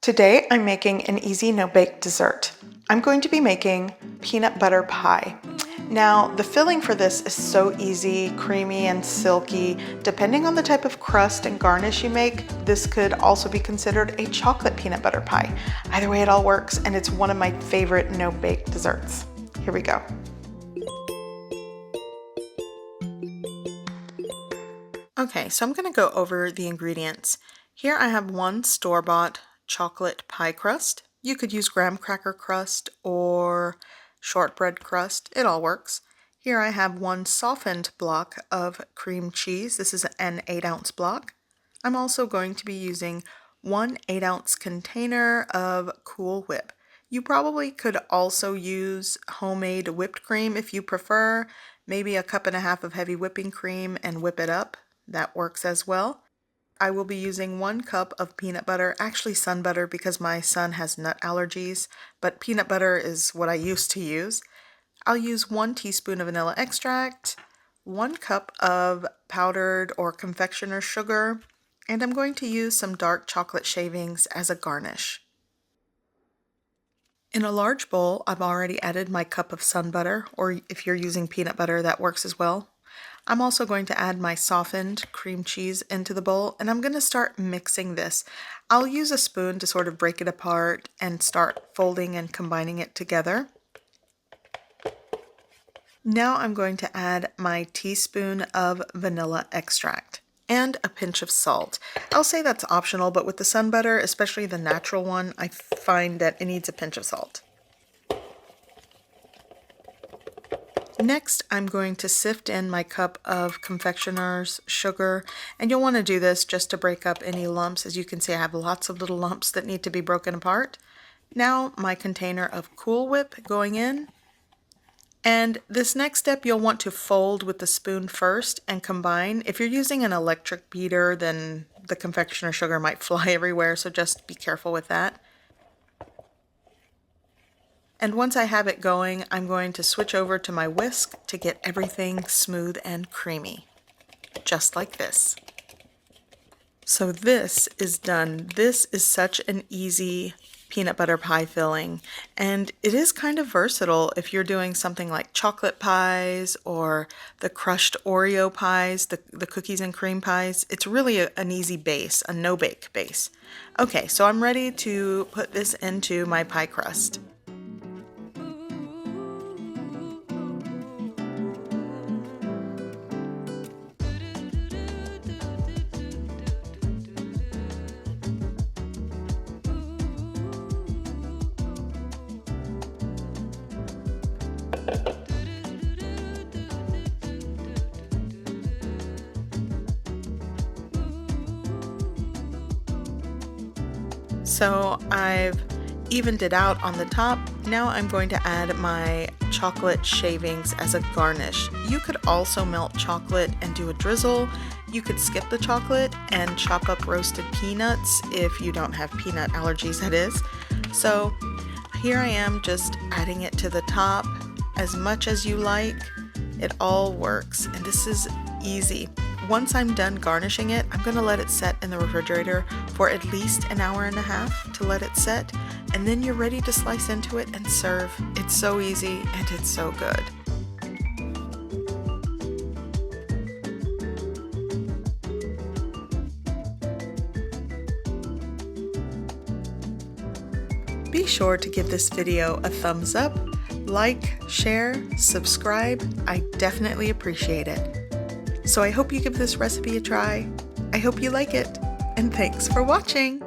Today I'm making an easy no-bake dessert. I'm going to be making peanut butter pie. Now the filling for this is so easy, creamy and silky. Depending on the type of crust and garnish you make, this could also be considered a chocolate peanut butter pie. Either way, it all works, and it's one of my favorite no-bake desserts. Here we go. Okay, so I'm gonna go over the ingredients. Here I have one store-bought chocolate pie crust. You could use graham cracker crust or shortbread crust. It all works. Here I have one softened block of cream cheese. This is an 8-ounce block. I'm also going to be using one 8-ounce container of Cool Whip. You probably could also use homemade whipped cream if you prefer. Maybe 1.5 cups of heavy whipping cream and whip it up. That works as well. I will be using 1 cup of peanut butter, actually sun butter because my son has nut allergies, but peanut butter is what I used to use. I'll use 1 teaspoon of vanilla extract, 1 cup of powdered or confectioner sugar, and I'm going to use some dark chocolate shavings as a garnish. In a large bowl, I've already added my cup of sun butter, or if you're using peanut butter, that works as well. I'm also going to add my softened cream cheese into the bowl, and I'm going to start mixing this. I'll use a spoon to sort of break it apart and start folding and combining it together. Now I'm going to add my teaspoon of vanilla extract and a pinch of salt. I'll say that's optional, but with the sun butter, especially the natural one, I find that it needs a pinch of salt. Next, I'm going to sift in my cup of confectioner's sugar, and you'll want to do this just to break up any lumps. As you can see, I have lots of little lumps that need to be broken apart. Now my container of Cool Whip going in, and this next step you'll want to fold with the spoon first and combine. If you're using an electric beater, then the confectioner sugar might fly everywhere, so just be careful with that. And once I have it going, I'm going to switch over to my whisk to get everything smooth and creamy, just like this. So this is done. This is such an easy peanut butter pie filling, and it is kind of versatile if you're doing something like chocolate pies or the crushed Oreo pies, the cookies and cream pies. It's really an easy base, a no-bake base. Okay, so I'm ready to put this into my pie crust. So I've evened it out on the top. Now I'm going to add my chocolate shavings as a garnish. You could also melt chocolate and do a drizzle. You could skip the chocolate and chop up roasted peanuts if you don't have peanut allergies, that is. So here I am just adding it to the top as much as you like. It all works, and this is easy. Once I'm done garnishing it, I'm going to let it set in the refrigerator for at least 1.5 hours to let it set, and then you're ready to slice into it and serve. It's so easy and it's so good. Be sure to give this video a thumbs up, like, share, subscribe. I definitely appreciate it. So I hope you give this recipe a try. I hope you like it, and thanks for watching!